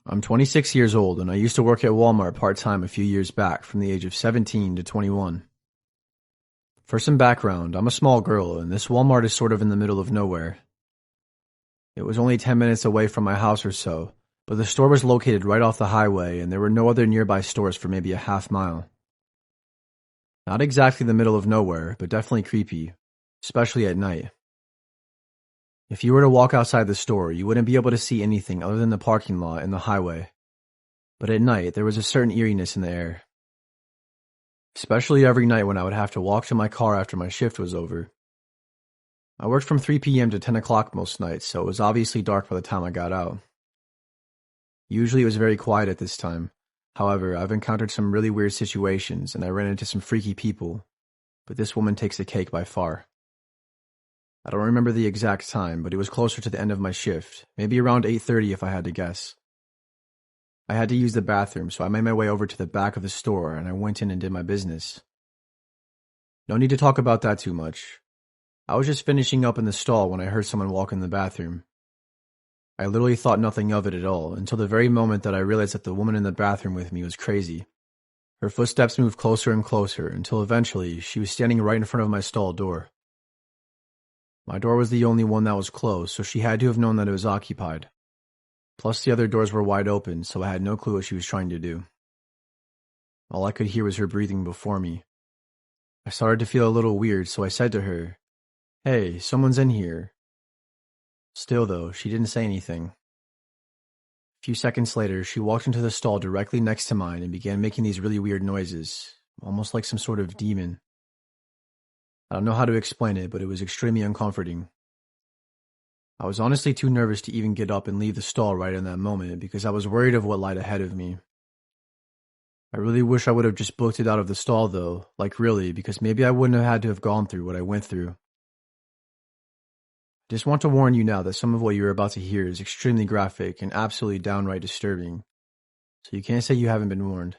I'm 26 years old and I used to work at Walmart part-time a few years back from the age of 17 to 21. For some background, I'm a small girl and this Walmart is sort of in the middle of nowhere. It was only 10 minutes away from my house or so, but the store was located right off the highway and there were no other nearby stores for maybe a half mile. Not exactly the middle of nowhere, but definitely creepy, especially at night. If you were to walk outside the store, you wouldn't be able to see anything other than the parking lot and the highway. But at night, there was a certain eeriness in the air. Especially every night when I would have to walk to my car after my shift was over. I worked from 3 p.m. to 10 o'clock most nights, so it was obviously dark by the time I got out. Usually it was very quiet at this time. However, I've encountered some really weird situations and I ran into some freaky people, but this woman takes the cake by far. I don't remember the exact time, but it was closer to the end of my shift, maybe around 8:30 if I had to guess. I had to use the bathroom, so I made my way over to the back of the store and I went in and did my business. No need to talk about that too much. I was just finishing up in the stall when I heard someone walk in the bathroom. I literally thought nothing of it at all, until the very moment that I realized that the woman in the bathroom with me was crazy. Her footsteps moved closer and closer, until eventually she was standing right in front of my stall door. My door was the only one that was closed, so she had to have known that it was occupied. Plus the other doors were wide open, so I had no clue what she was trying to do. All I could hear was her breathing before me. I started to feel a little weird, so I said to her, "Hey, someone's in here." Still though, she didn't say anything. A few seconds later, she walked into the stall directly next to mine and began making these really weird noises, almost like some sort of demon. I don't know how to explain it, but it was extremely uncomforting. I was honestly too nervous to even get up and leave the stall right in that moment because I was worried of what lied ahead of me. I really wish I would have just booked it out of the stall though, like really, because maybe I wouldn't have had to have gone through what I went through. I just want to warn you now that some of what you're about to hear is extremely graphic and absolutely downright disturbing, so you can't say you haven't been warned.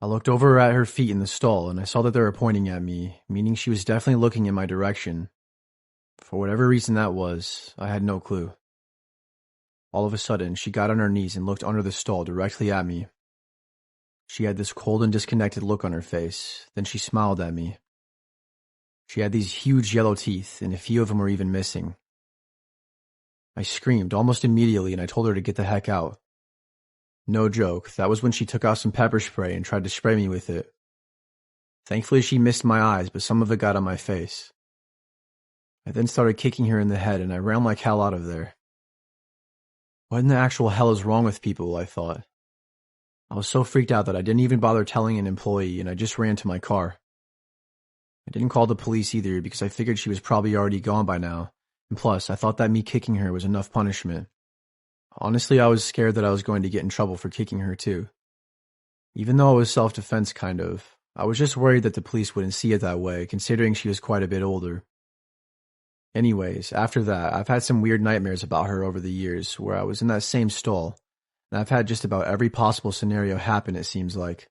I looked over at her feet in the stall and I saw that they were pointing at me, meaning she was definitely looking in my direction. For whatever reason that was, I had no clue. All of a sudden, she got on her knees and looked under the stall directly at me. She had this cold and disconnected look on her face, then she smiled at me. She had these huge yellow teeth, and a few of them were even missing. I screamed almost immediately and I told her to get the heck out. No joke, that was when she took out some pepper spray and tried to spray me with it. Thankfully she missed my eyes, but some of it got on my face. I then started kicking her in the head and I ran like hell out of there. What in the actual hell is wrong with people, I thought. I was so freaked out that I didn't even bother telling an employee and I just ran to my car. I didn't call the police either because I figured she was probably already gone by now, and plus I thought that me kicking her was enough punishment. Honestly, I was scared that I was going to get in trouble for kicking her too. Even though it was self-defense kind of, I was just worried that the police wouldn't see it that way, considering she was quite a bit older. Anyways, after that, I've had some weird nightmares about her over the years, where I was in that same stall, and I've had just about every possible scenario happen, it seems like.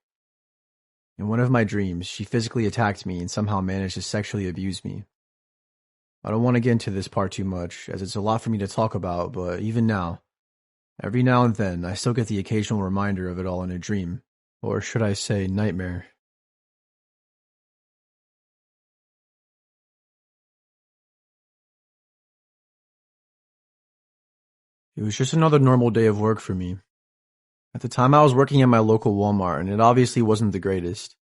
In one of my dreams, she physically attacked me and somehow managed to sexually abuse me. I don't want to get into this part too much, as it's a lot for me to talk about, but even now, every now and then, I still get the occasional reminder of it all in a dream, or should I say nightmare. It was just another normal day of work for me. At the time I was working at my local Walmart and it obviously wasn't the greatest.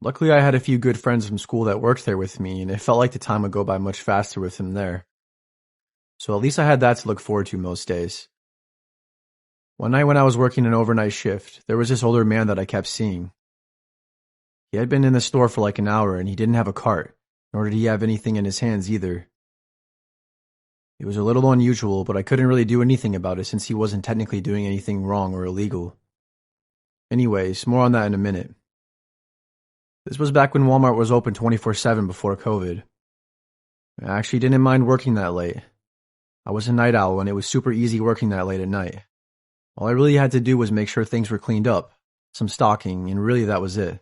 Luckily I had a few good friends from school that worked there with me and it felt like the time would go by much faster with them there. So at least I had that to look forward to most days. One night when I was working an overnight shift, there was this older man that I kept seeing. He had been in the store for like an hour and he didn't have a cart, nor did he have anything in his hands either. It was a little unusual, but I couldn't really do anything about it since he wasn't technically doing anything wrong or illegal. Anyways, more on that in a minute. This was back when Walmart was open 24/7 before COVID. I actually didn't mind working that late. I was a night owl and it was super easy working that late at night. All I really had to do was make sure things were cleaned up, some stocking, and really that was it.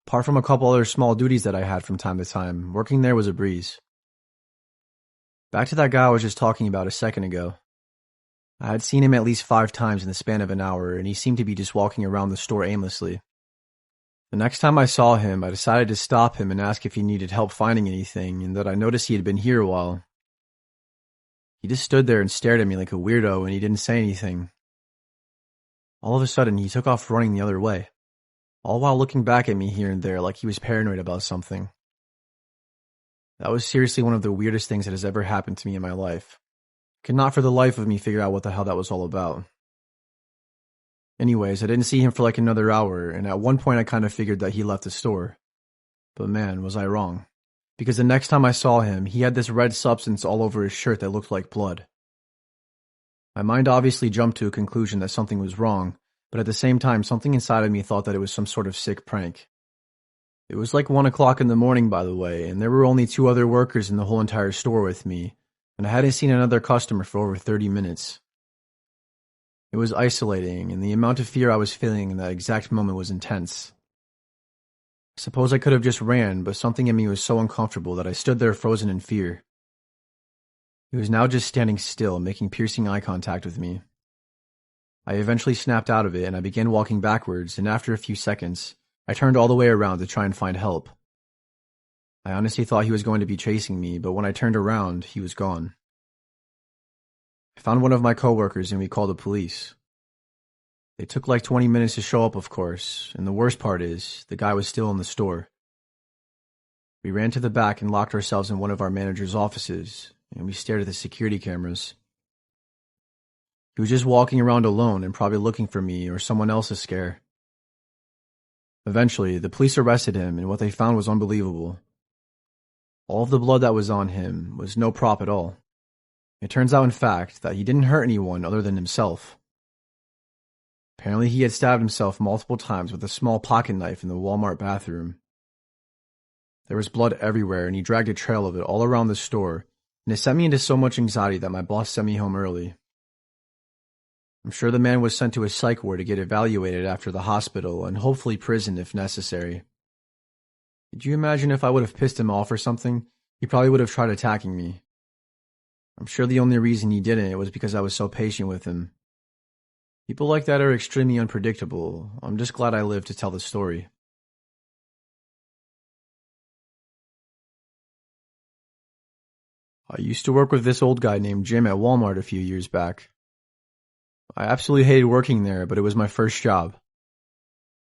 Apart from a couple other small duties that I had from time to time, working there was a breeze. Back to that guy I was just talking about a second ago. I had seen him at least 5 times in the span of an hour, and he seemed to be just walking around the store aimlessly. The next time I saw him, I decided to stop him and ask if he needed help finding anything, and that I noticed he had been here a while. He just stood there and stared at me like a weirdo, and he didn't say anything. All of a sudden, he took off running the other way, all while looking back at me here and there like he was paranoid about something. That was seriously one of the weirdest things that has ever happened to me in my life. I could not for the life of me figure out what the hell that was all about. Anyways, I didn't see him for like another hour, and at one point I kind of figured that he left the store. But man, was I wrong. Because the next time I saw him, he had this red substance all over his shirt that looked like blood. My mind obviously jumped to a conclusion that something was wrong, but at the same time, something inside of me thought that it was some sort of sick prank. It was like 1 o'clock in the morning, by the way, and there were only 2 other workers in the whole entire store with me, and I hadn't seen another customer for over 30 minutes. It was isolating, and the amount of fear I was feeling in that exact moment was intense. I suppose I could have just ran, but something in me was so uncomfortable that I stood there frozen in fear. He was now just standing still, making piercing eye contact with me. I eventually snapped out of it, and I began walking backwards, and after a few seconds, I turned all the way around to try and find help. I honestly thought he was going to be chasing me, but when I turned around, he was gone. I found one of my coworkers and we called the police. They took like 20 minutes to show up, of course, and the worst part is, the guy was still in the store. We ran to the back and locked ourselves in one of our manager's offices, and we stared at the security cameras. He was just walking around alone and probably looking for me or someone else to scare. Eventually, the police arrested him, and what they found was unbelievable. All of the blood that was on him was no prop at all. It turns out, in fact, that he didn't hurt anyone other than himself. Apparently, he had stabbed himself multiple times with a small pocket knife in the Walmart bathroom. There was blood everywhere, and he dragged a trail of it all around the store, and it sent me into so much anxiety that my boss sent me home early. I'm sure the man was sent to a psych ward to get evaluated after the hospital, and hopefully prison if necessary. Could you imagine if I would have pissed him off or something? He probably would have tried attacking me. I'm sure the only reason he didn't was because I was so patient with him. People like that are extremely unpredictable. I'm just glad I lived to tell the story. I used to work with this old guy named Jim at Walmart a few years back. I absolutely hated working there, but it was my first job.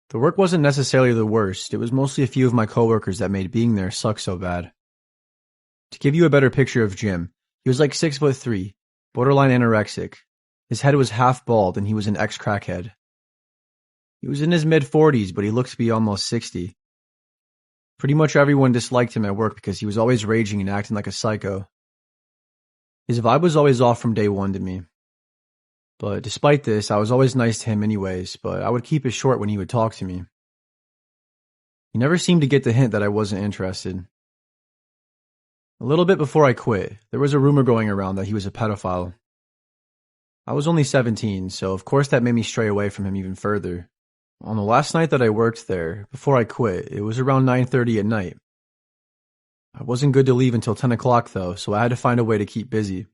The work wasn't necessarily the worst, it was mostly a few of my coworkers that made being there suck so bad. To give you a better picture of Jim, he was like 6'3", borderline anorexic. His head was half bald and he was an ex-crackhead. He was in his mid-40s, but he looked to be almost 60. Pretty much everyone disliked him at work because he was always raging and acting like a psycho. His vibe was always off from day one to me. But despite this, I was always nice to him anyways, but I would keep it short when he would talk to me. He never seemed to get the hint that I wasn't interested. A little bit before I quit, there was a rumor going around that he was a pedophile. I was only 17, so of course that made me stray away from him even further. On the last night that I worked there, before I quit, it was around 9:30 at night. I wasn't good to leave until 10 o'clock though, so I had to find a way to keep busy.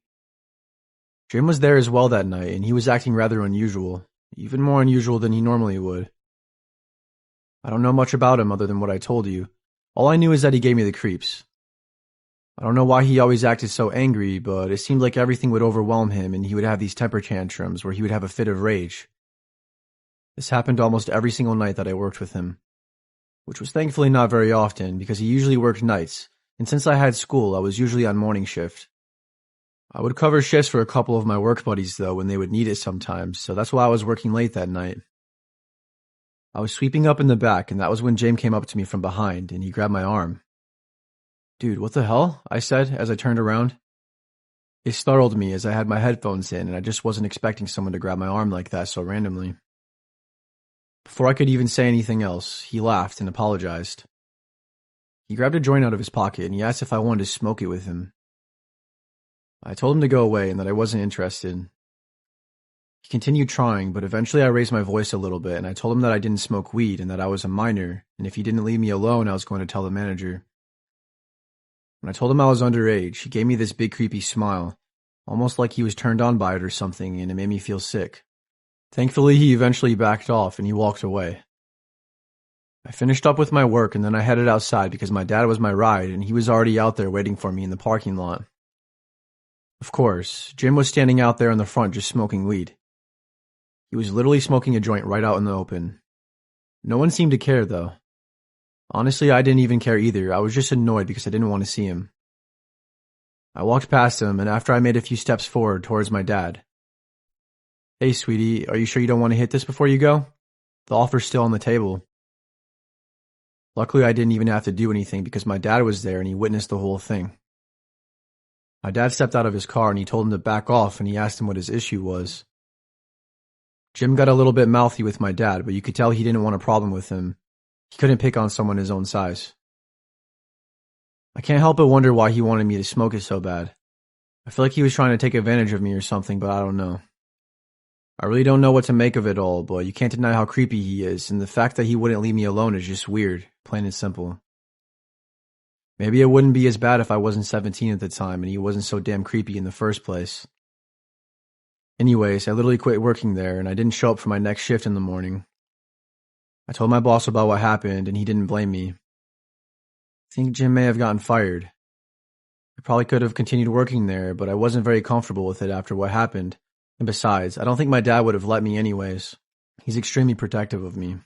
Jim was there as well that night, and he was acting rather unusual, even more unusual than he normally would. I don't know much about him other than what I told you. All I knew is that he gave me the creeps. I don't know why he always acted so angry, but it seemed like everything would overwhelm him and he would have these temper tantrums where he would have a fit of rage. This happened almost every single night that I worked with him, which was thankfully not very often because he usually worked nights, and since I had school, I was usually on morning shift. I would cover shifts for a couple of my work buddies though when they would need it sometimes, so that's why I was working late that night. I was sweeping up in the back, and that was when James came up to me from behind, and he grabbed my arm. "Dude, what the hell?" I said as I turned around. It startled me as I had my headphones in, and I just wasn't expecting someone to grab my arm like that so randomly. Before I could even say anything else, he laughed and apologized. He grabbed a joint out of his pocket, and he asked if I wanted to smoke it with him. I told him to go away and that I wasn't interested. He continued trying, but eventually I raised my voice a little bit and I told him that I didn't smoke weed and that I was a minor, and if he didn't leave me alone, I was going to tell the manager. When I told him I was underage, he gave me this big creepy smile, almost like he was turned on by it or something, and it made me feel sick. Thankfully, he eventually backed off and he walked away. I finished up with my work and then I headed outside because my dad was my ride and he was already out there waiting for me in the parking lot. Of course, Jim was standing out there in the front just smoking weed. He was literally smoking a joint right out in the open. No one seemed to care, though. Honestly, I didn't even care either. I was just annoyed because I didn't want to see him. I walked past him, and after I made a few steps forward towards my dad. Hey, sweetie, are you sure you don't want to hit this before you go? The offer's still on the table. Luckily, I didn't even have to do anything because my dad was there and he witnessed the whole thing. My dad stepped out of his car and he told him to back off and he asked him what his issue was. Jim got a little bit mouthy with my dad, but you could tell he didn't want a problem with him. He couldn't pick on someone his own size. I can't help but wonder why he wanted me to smoke it so bad. I feel like he was trying to take advantage of me or something, but I don't know. I really don't know what to make of it all, but you can't deny how creepy he is, and the fact that he wouldn't leave me alone is just weird, plain and simple. Maybe it wouldn't be as bad if I wasn't 17 at the time and he wasn't so damn creepy in the first place. Anyways, I literally quit working there and I didn't show up for my next shift in the morning. I told my boss about what happened and he didn't blame me. I think Jim may have gotten fired. I probably could have continued working there, but I wasn't very comfortable with it after what happened. And besides, I don't think my dad would have let me anyways. He's extremely protective of me.